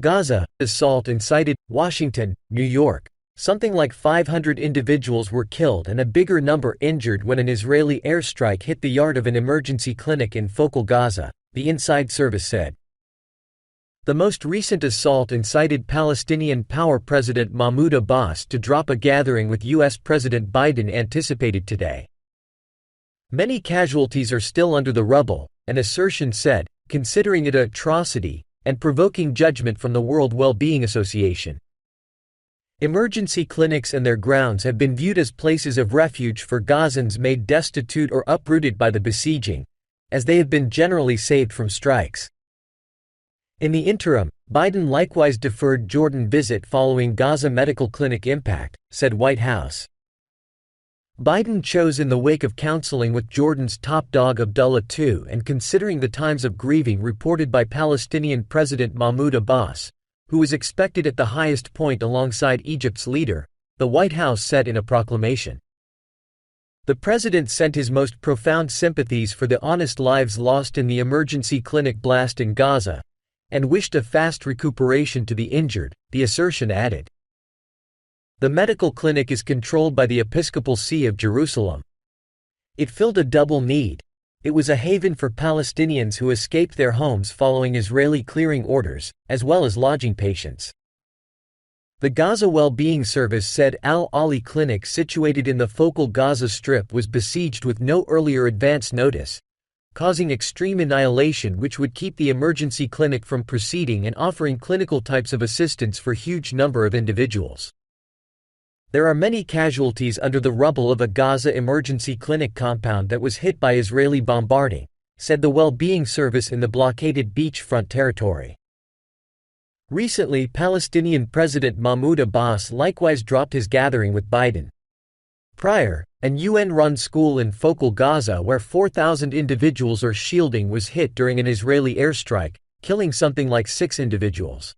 Gaza assault incited, Washington, New York. Something like 500 individuals were killed and a bigger number injured when an Israeli airstrike hit the yard of an emergency clinic in Focal Gaza, the Inside Service said. The most recent assault incited Palestinian Power President Mahmoud Abbas to drop a gathering with U.S. President Biden anticipated today. Many casualties are still under the rubble, an assertion said, considering it an atrocity and provoking judgment from the World Well-Being Association. Emergency clinics and their grounds have been viewed as places of refuge for Gazans made destitute or uprooted by the besieging, as they have been generally saved from strikes. In the interim, Biden likewise deferred Jordan visit following Gaza medical clinic impact, said White House. Biden chose in the wake of counseling with Jordan's top dog Abdullah II and considering the times of grieving reported by Palestinian President Mahmoud Abbas, who was expected at the highest point alongside Egypt's leader, the White House said in a proclamation. The president sent his most profound sympathies for the honest lives lost in the emergency clinic blast in Gaza, and wished a fast recuperation to the injured, the assertion added. The medical clinic is controlled by the Episcopal See of Jerusalem. It filled a double need. It was a haven for Palestinians who escaped their homes following Israeli clearing orders, as well as lodging patients. The Gaza Well-Being Service said Al-Ali Clinic situated in the Focal Gaza Strip was besieged with no earlier advance notice, causing extreme annihilation which would keep the emergency clinic from proceeding and offering clinical types of assistance for a huge number of individuals. There are many casualties under the rubble of a Gaza emergency clinic compound that was hit by Israeli bombarding, said the Well-Being Service in the blockaded beachfront territory. Recently, Palestinian President Mahmoud Abbas likewise dropped his gathering with Biden. Prior, an UN-run school in Focal Gaza where 4,000 individuals are shielding was hit during an Israeli airstrike, killing something like 6 individuals.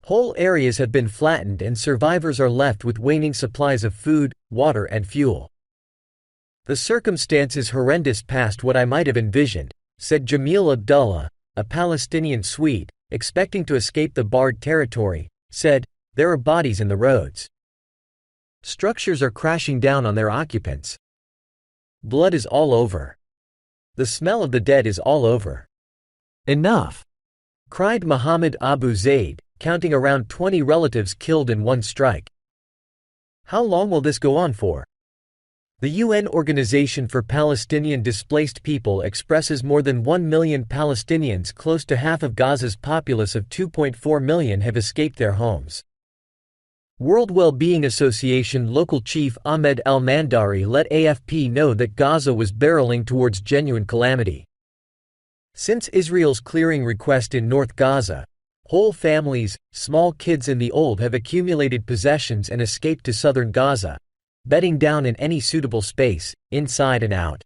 Whole areas have been flattened and survivors are left with waning supplies of food, water and fuel. The circumstance is horrendous past what I might have envisioned, said Jamil Abdullah, a Palestinian Swede, expecting to escape the barred territory, said, there are bodies in the roads. Structures are crashing down on their occupants. Blood is all over. The smell of the dead is all over. Enough! Cried Mohammed Abu Zaid, counting around 20 relatives killed in one strike. How long will this go on for? The UN Organization for Palestinian Displaced People expresses more than 1 million Palestinians, close to half of Gaza's populace of 2.4 million, have escaped their homes. World Well-Being Association local chief Ahmed al-Mandari let AFP know that Gaza was barreling towards genuine calamity. Since Israel's clearing request in North Gaza, whole families, small kids and the old have accumulated possessions and escaped to southern Gaza, bedding down in any suitable space, inside and out.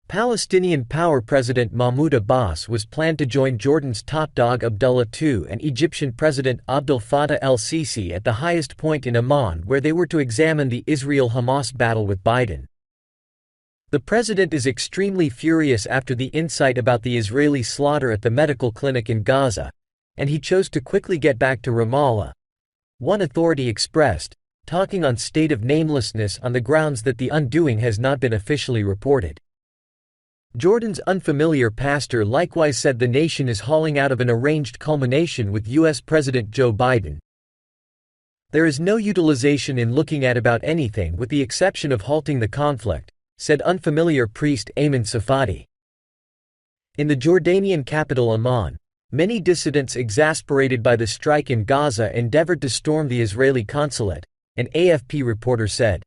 Palestinian Power President Mahmoud Abbas was planned to join Jordan's top dog Abdullah II and Egyptian President Abdel Fattah el-Sisi at the highest point in Amman, where they were to examine the Israel-Hamas battle with Biden. The president is extremely furious after the insight about the Israeli slaughter at the medical clinic in Gaza, and he chose to quickly get back to Ramallah. One authority expressed, talking on state of namelessness on the grounds that the undoing has not been officially reported. Jordan's unfamiliar pastor likewise said the nation is hauling out of an arranged culmination with U.S. President Joe Biden. There is no utilization in looking at about anything with the exception of halting the conflict, said unfamiliar priest Ayman Safadi. In the Jordanian capital Amman, many dissidents exasperated by the strike in Gaza endeavored to storm the Israeli consulate, an AFP reporter said.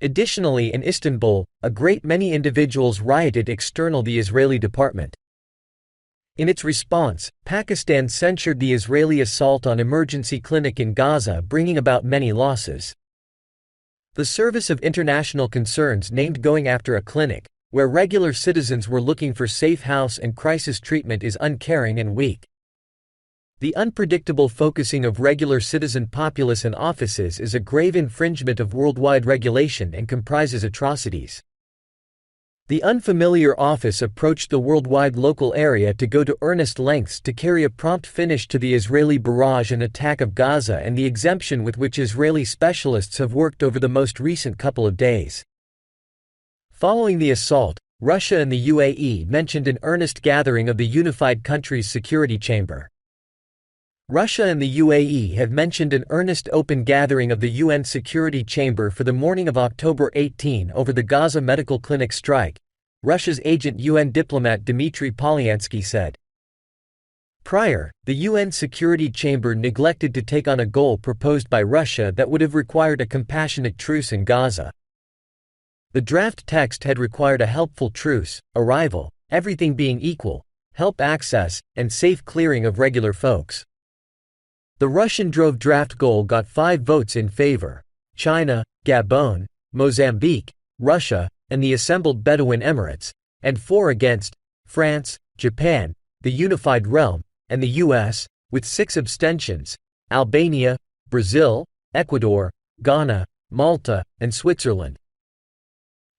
Additionally, in Istanbul, a great many individuals rioted external the Israeli department. In its response, Pakistan censured the Israeli assault on emergency clinic in Gaza, bringing about many losses. The Service of International Concerns named going after a clinic, where regular citizens were looking for safe house and crisis treatment, is uncaring and weak. The unpredictable focusing of regular citizen populace and offices is a grave infringement of worldwide regulation and comprises atrocities. The unfamiliar office approached the worldwide local area to go to earnest lengths to carry a prompt finish to the Israeli barrage and attack of Gaza and the exemption with which Israeli specialists have worked over the most recent couple of days. Following the assault, Russia and the UAE mentioned an earnest gathering of the unified country's security chamber. Russia and the UAE have mentioned an earnest open gathering of the UN Security Chamber for the morning of October 18 over the Gaza medical clinic strike, Russia's agent UN diplomat Dmitry Polyansky said. Prior, the UN Security Chamber neglected to take on a goal proposed by Russia that would have required a compassionate truce in Gaza. The draft text had required a helpful truce, arrival, everything being equal, help access, and safe clearing of regular folks. The Russian-drove draft goal got 5 votes in favor: China, Gabon, Mozambique, Russia, and the assembled Bedouin Emirates, and 4 against: France, Japan, the Unified Realm, and the US, with 6 abstentions: Albania, Brazil, Ecuador, Ghana, Malta, and Switzerland.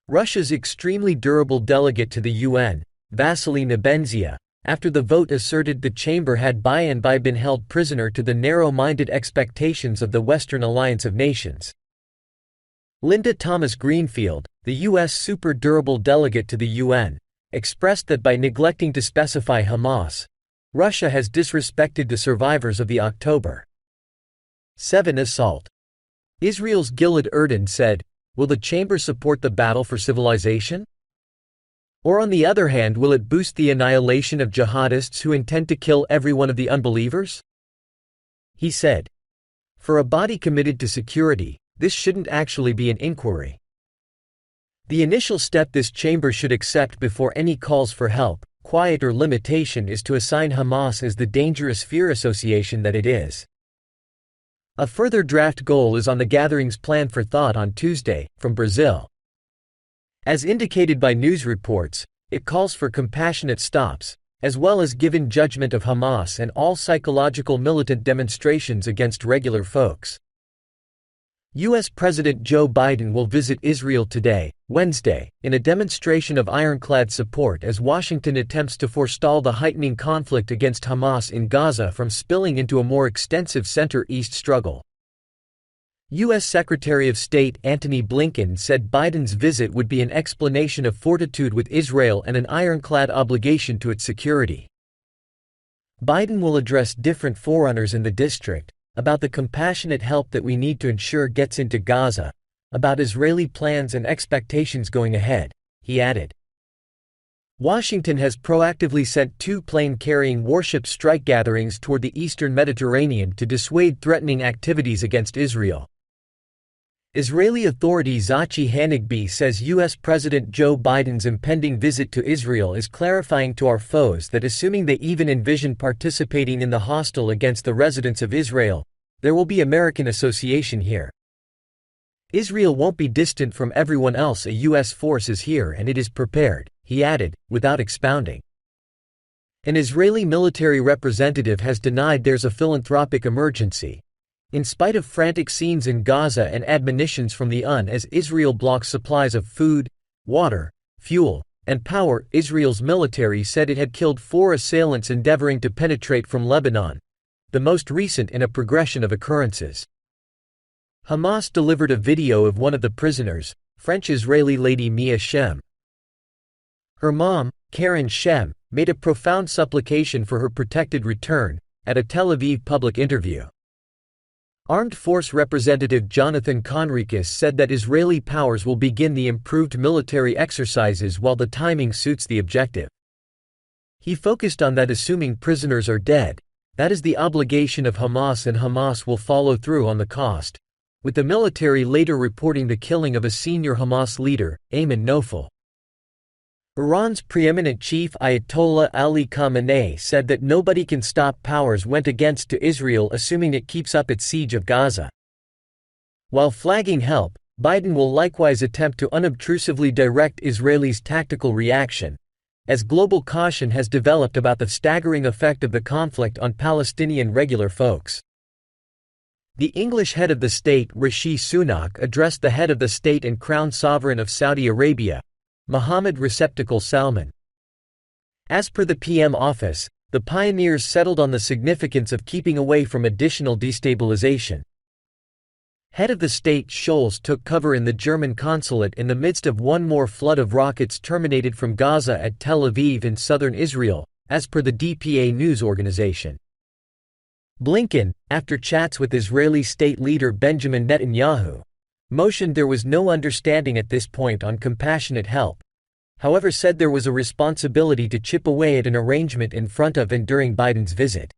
Russia's extremely durable delegate to the UN, Vasily Nebenzia, after the vote asserted the chamber had by and by been held prisoner to the narrow-minded expectations of the Western Alliance of Nations. Linda Thomas-Greenfield, the U.S. super-durable delegate to the UN, expressed that by neglecting to specify Hamas, Russia has disrespected the survivors of the October 7 assault. Israel's Gilad Erdan said, "Will the chamber support the battle for civilization? Or on the other hand, will it boost the annihilation of jihadists who intend to kill every one of the unbelievers?" He said, "For a body committed to security, this shouldn't actually be an inquiry. The initial step this chamber should accept before any calls for help, quiet or limitation is to assign Hamas as the dangerous fear association that it is." A further draft goal is on the gatherings planned for thought on Tuesday, from Brazil. As indicated by news reports, it calls for compassionate stops, as well as given judgment of Hamas and all psychological militant demonstrations against regular folks. U.S. President Joe Biden will visit Israel today, Wednesday, in a demonstration of ironclad support as Washington attempts to forestall the heightening conflict against Hamas in Gaza from spilling into a more extensive center-east struggle. U.S. Secretary of State Antony Blinken said Biden's visit would be an explanation of fortitude with Israel and an ironclad obligation to its security. Biden will address different forerunners in the district, about the compassionate help that we need to ensure gets into Gaza, about Israeli plans and expectations going ahead, he added. Washington has proactively sent 2 plane-carrying warship strike gatherings toward the eastern Mediterranean to dissuade threatening activities against Israel. Israeli authority Zachi Hanigbi says U.S. President Joe Biden's impending visit to Israel is clarifying to our foes that assuming they even envision participating in the hostile against the residents of Israel, there will be American association here. Israel won't be distant from everyone else. A U.S. force is here and it is prepared, he added, without expounding. An Israeli military representative has denied there's a philanthropic emergency, in spite of frantic scenes in Gaza and admonitions from the UN as Israel blocks supplies of food, water, fuel, and power. Israel's military said it had killed 4 assailants endeavoring to penetrate from Lebanon, the most recent in a progression of occurrences. Hamas delivered a video of one of the prisoners, French-Israeli lady Mia Shem. Her mom, Karen Shem, made a profound supplication for her protected return, at a Tel Aviv public interview. Armed Force Representative Jonathan Conricus said that Israeli powers will begin the improved military exercises while the timing suits the objective. He focused on that assuming prisoners are dead, that is the obligation of Hamas and Hamas will follow through on the cost, with the military later reporting the killing of a senior Hamas leader, Ayman Nofel. Iran's preeminent chief Ayatollah Ali Khamenei said that nobody can stop powers went against to Israel assuming it keeps up its siege of Gaza. While flagging help, Biden will likewise attempt to unobtrusively direct Israelis' tactical reaction, as global caution has developed about the staggering effect of the conflict on Palestinian regular folks. The English head of the state Rishi Sunak addressed the head of the state and crown sovereign of Saudi Arabia, Mohammed Receptacle Salman. As per the PM office, the pioneers settled on the significance of keeping away from additional destabilization. Head of the state Scholz took cover in the German consulate in the midst of one more flood of rockets terminated from Gaza at Tel Aviv in southern Israel, as per the DPA news organization. Blinken, after chats with Israeli state leader Benjamin Netanyahu, motioned there was no understanding at this point on compassionate help, however said there was a responsibility to chip away at an arrangement in front of and during Biden's visit.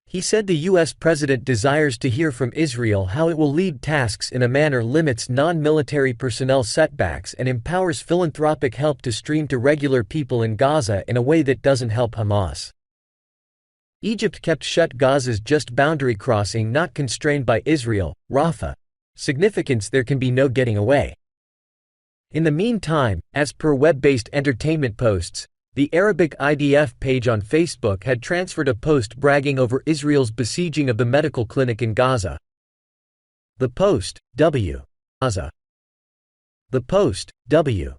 He said the U.S. president desires to hear from Israel how it will lead tasks in a manner limits non-military personnel setbacks and empowers philanthropic help to stream to regular people in Gaza in a way that doesn't help Hamas. Egypt kept shut Gaza's just boundary crossing not constrained by Israel, Rafah. Significance there can be no getting away. In the meantime, as per web-based entertainment posts, the Arabic IDF page on Facebook had transferred a post bragging over Israel's besieging of the medical clinic in Gaza. The Post, W. Gaza. The Post, W.